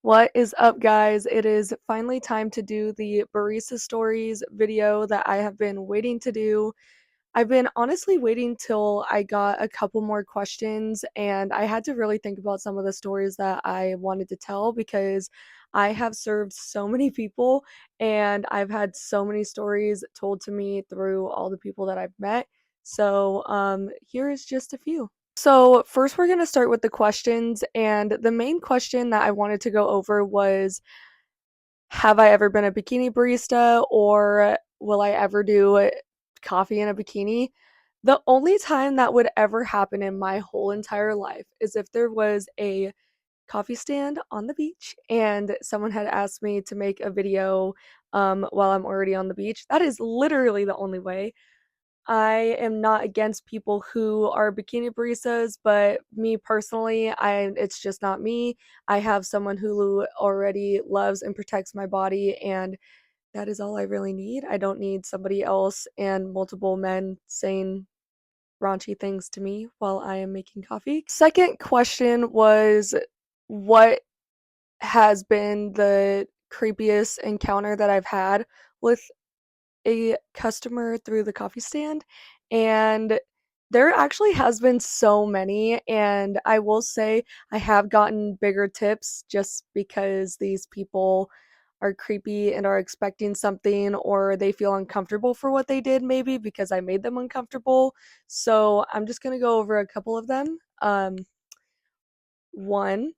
What is up, guys? It is finally time to do the Barista Stories video that I have been waiting to do. I've been honestly waiting till I got a couple more questions, and I had to really think about some of the stories that I wanted to tell because I have served so many people and I've had so many stories told to me through all the people that I've met. So, here is just a few. So, first, we're going to start with the questions. And the main question that I wanted to go over was, have I ever been a bikini barista, or will I ever do coffee in a bikini? The only time that would ever happen in my whole entire life is if there was a coffee stand on the beach and someone had asked me to make a video while I'm already on the beach. That is literally the only way. I am not against people who are bikini baristas, but me personally, it's just not me. I have someone who already loves and protects my body, and that is all I really need. I don't need somebody else and multiple men saying raunchy things to me while I am making coffee. Second question was, what has been the creepiest encounter that I've had with a customer through the coffee stand, and there actually has been so many, and I will say I have gotten bigger tips just because these people are creepy and are expecting something, or they feel uncomfortable for what they did, maybe because I made them uncomfortable. So I'm just gonna go over a couple of them. One,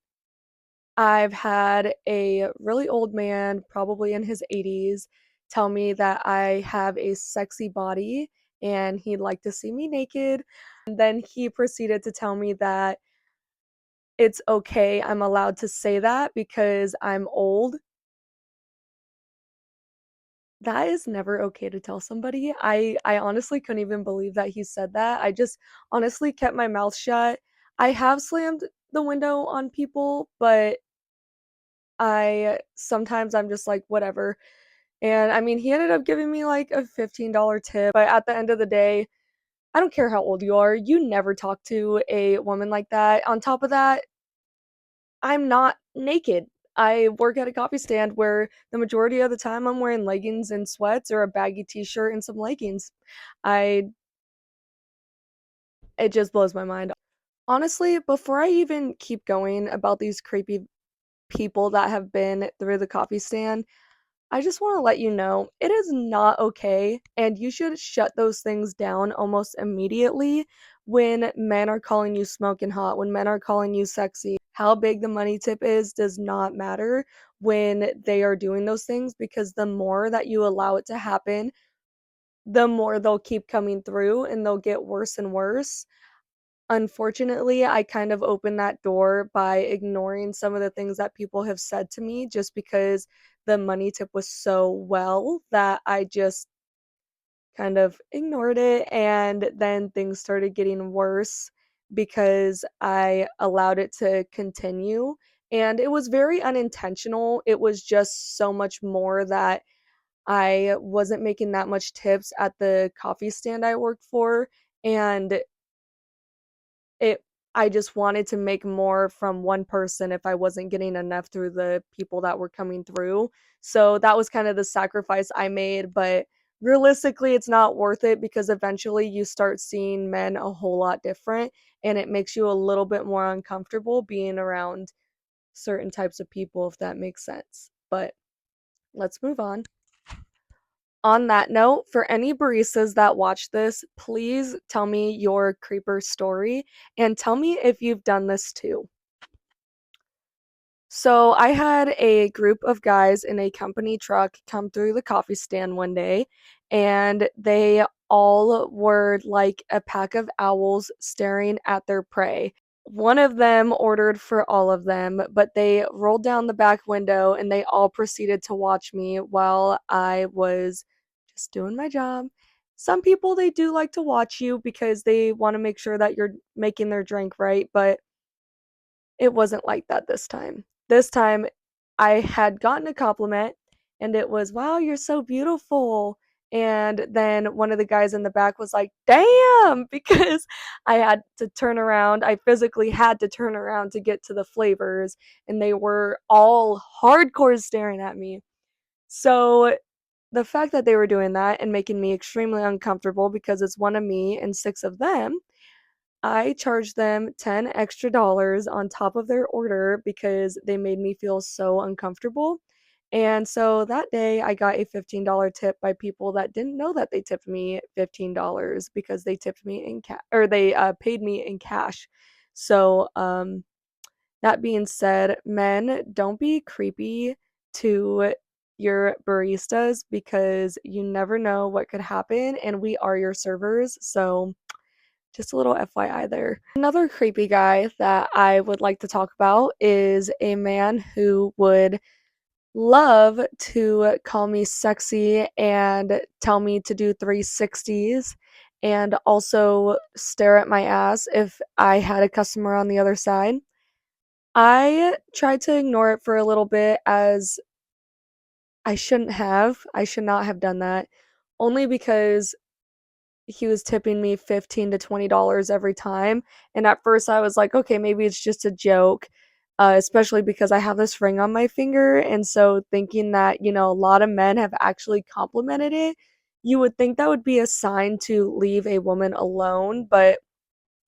I've had a really old man, probably in his 80s, tell me that I have a sexy body and he'd like to see me naked. And then he proceeded to tell me that it's okay, I'm allowed to say that because I'm old. That is never okay to tell somebody. I honestly couldn't even believe that he said that. I just honestly kept my mouth shut. I have slammed the window on people, but I'm just like, whatever. And I mean, he ended up giving me like a $15 tip, but at the end of the day, I don't care how old you are. You never talk to a woman like that. On top of that, I'm not naked. I work at a coffee stand where the majority of the time I'm wearing leggings and sweats or a baggy t-shirt and some leggings. I It just blows my mind. Honestly, before I even keep going about these creepy people that have been through the coffee stand, I just want to let you know it is not okay, and you should shut those things down almost immediately when men are calling you smoking hot, when men are calling you sexy. How big the money tip is does not matter when they are doing those things, because the more that you allow it to happen, the more they'll keep coming through and they'll get worse and worse. Unfortunately, I kind of opened that door by ignoring some of the things that people have said to me just because the money tip was so well that I just kind of ignored it, and then things started getting worse because I allowed it to continue, and it was very unintentional. It was just so much more that I wasn't making that much tips at the coffee stand I worked for, and it I just wanted to make more from one person if I wasn't getting enough through the people that were coming through. So that was kind of the sacrifice I made, but realistically it's not worth it because eventually you start seeing men a whole lot different, and it makes you a little bit more uncomfortable being around certain types of people, if that makes sense. But let's move on. On that note, for any baristas that watch this, please tell me your creeper story and tell me if you've done this too. So, I had a group of guys in a company truck come through the coffee stand one day, and they all were like a pack of owls staring at their prey. One of them ordered for all of them, but they rolled down the back window and they all proceeded to watch me while I was just doing my job. Some people, they do like to watch you because they want to make sure that you're making their drink right, but it wasn't like that this time. This time I had gotten a compliment and it was, "Wow, you're so beautiful." And then one of the guys in the back was like, "Damn," because I had to turn around. I physically had to turn around to get to the flavors, and they were all hardcore staring at me. So the fact that they were doing that and making me extremely uncomfortable because it's one of me and six of them, I charged them 10 extra dollars on top of their order because they made me feel so uncomfortable. And so that day I got a $15 tip by people that didn't know that they tipped me $15 because they tipped me in cash, or they paid me in cash. So that being said, men, don't be creepy to your baristas because you never know what could happen, and we are your servers. So just a little FYI there. Another creepy guy that I would like to talk about is a man who would love to call me sexy and tell me to do 360s and also stare at my ass if I had a customer on the other side. I tried to ignore it for a little bit as I shouldn't have. I should not have done that only because he was tipping me 15 to $20 every time. And at first I was like, okay, maybe it's just a joke, especially because I have this ring on my finger. And so thinking that, a lot of men have actually complimented it, you would think that would be a sign to leave a woman alone. But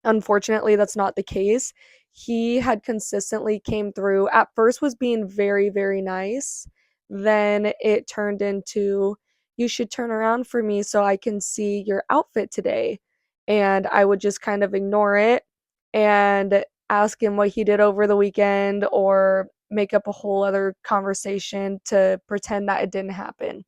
unfortunately, that's not the case. He had consistently came through. At first was being very, very nice. Then it turned into, "You should turn around for me so I can see your outfit today." And I would just kind of ignore it and ask him what he did over the weekend or make up a whole other conversation to pretend that it didn't happen.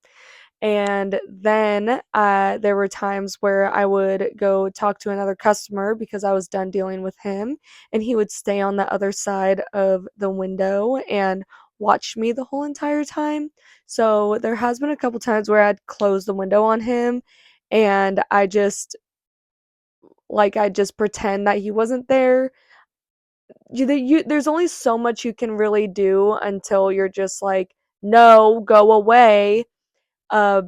And then there were times where I would go talk to another customer because I was done dealing with him, and he would stay on the other side of the window and watch me the whole entire time. So there has been a couple times where I'd close the window on him, and I just pretend that he wasn't there. There's only so much you can really do until you're just like, no, go away. Uh,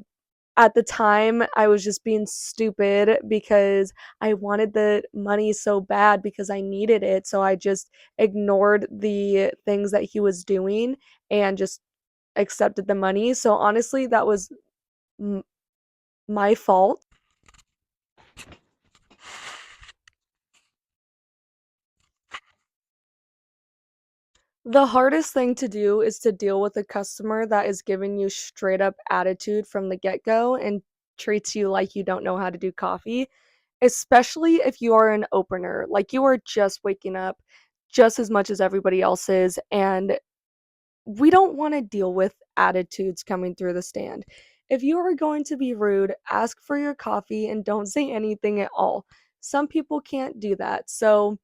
at the time, I was just being stupid because I wanted the money so bad because I needed it. So I just ignored the things that he was doing and just accepted the money. So honestly, that was m- my fault. The hardest thing to do is to deal with a customer that is giving you straight up attitude from the get go and treats you like you don't know how to do coffee, especially if you are an opener. Like you are just waking up just as much as everybody else is. And we don't want to deal with attitudes coming through the stand. If you are going to be rude, ask for your coffee and don't say anything at all. Some people can't do that. So,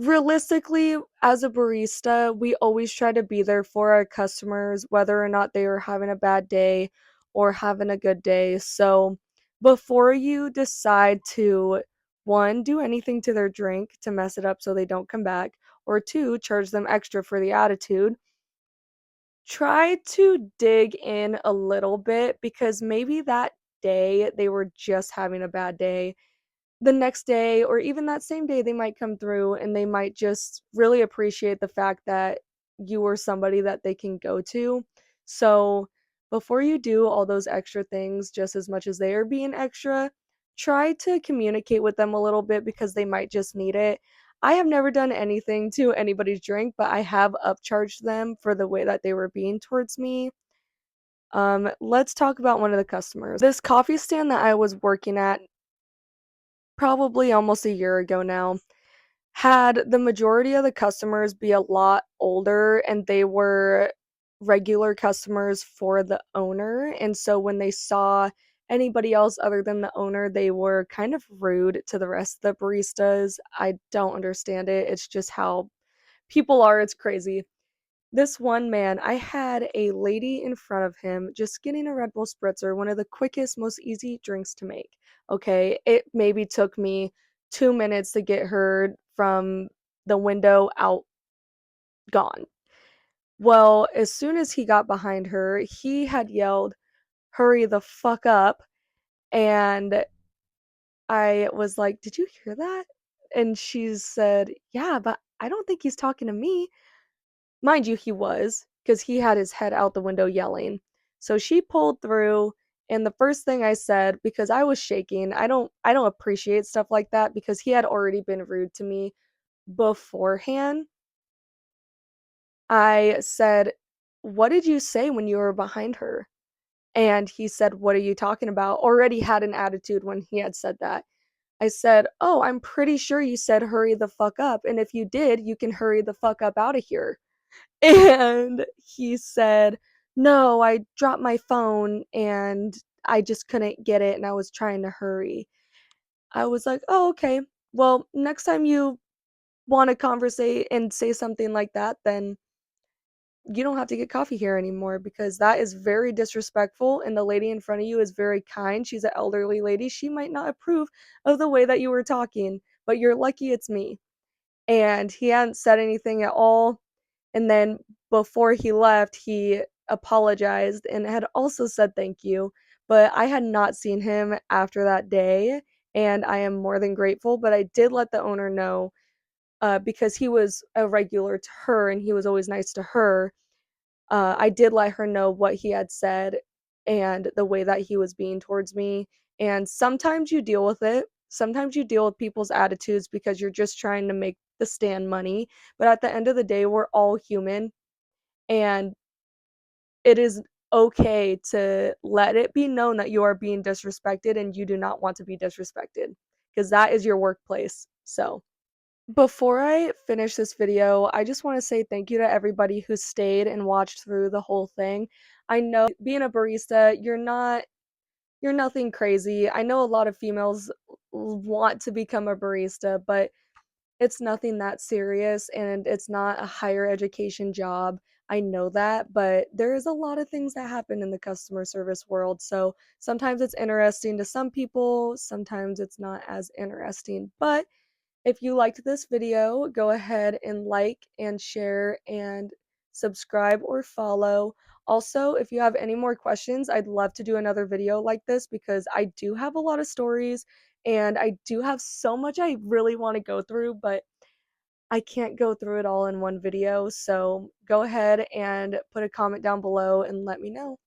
realistically, as a barista, we always try to be there for our customers, whether or not they are having a bad day or having a good day. So, before you decide to, one, do anything to their drink to mess it up so they don't come back, or two, charge them extra for the attitude, try to dig in a little bit because maybe that day they were just having a bad day. The next day or even that same day, they might come through and they might just really appreciate the fact that you were somebody that they can go to. So before you do all those extra things, just as much as they are being extra, try to communicate with them a little bit because they might just need it. I have never done anything to anybody's drink, but I have upcharged them for the way that they were being towards me. Let's talk about one of the customers. This coffee stand that I was working at probably almost a year ago now had the majority of the customers be a lot older and they were regular customers for the owner. And so when they saw anybody else other than the owner, they were kind of rude to the rest of the baristas. I don't understand it. It's just how people are. It's crazy. This one man, I had a lady in front of him just getting a Red Bull Spritzer, one of the quickest, most easy drinks to make. Okay, it maybe took me 2 minutes to get her from the window out, gone. Well, as soon as he got behind her, he had yelled, hurry the fuck up. And I was like, "Did you hear that?" And she said, "Yeah, but I don't think he's talking to me." Mind you, he was, because he had his head out the window yelling. So she pulled through, and the first thing I said, because I was shaking, I don't appreciate stuff like that because he had already been rude to me beforehand. I said, "What did you say when you were behind her?" And he said, "What are you talking about?" Already had an attitude when he had said that. I said, "Oh, I'm pretty sure you said hurry the fuck up, and if you did, you can hurry the fuck up out of here." And he said, "No, I dropped my phone and I just couldn't get it and I was trying to hurry." I was like, "Oh, okay. Well, next time you want to conversate and say something like that, then you don't have to get coffee here anymore because that is very disrespectful and the lady in front of you is very kind. She's an elderly lady. She might not approve of the way that you were talking, but you're lucky it's me." And he hadn't said anything at all. And then before he left, he apologized and had also said thank you. But I had not seen him after that day, and I am more than grateful. But I did let the owner know because he was a regular to her and he was always nice to her. I did let her know what he had said and the way that he was being towards me. And sometimes you deal with it. Sometimes you deal with people's attitudes because you're just trying to make the stand money. But at the end of the day, we're all human. And it is okay to let it be known that you are being disrespected and you do not want to be disrespected because that is your workplace. So, before I finish this video, I just want to say thank you to everybody who stayed and watched through the whole thing. I know being a barista, you're nothing crazy. I know a lot of females want to become a barista, but it's nothing that serious and it's not a higher education job. I know that, but there is a lot of things that happen in the customer service world. So sometimes it's interesting to some people, sometimes it's not as interesting. But if you liked this video, go ahead and like and share and subscribe or follow. Also, if you have any more questions, I'd love to do another video like this because I do have a lot of stories and I do have so much I really want to go through, but I can't go through it all in one video. So go ahead and put a comment down below and let me know.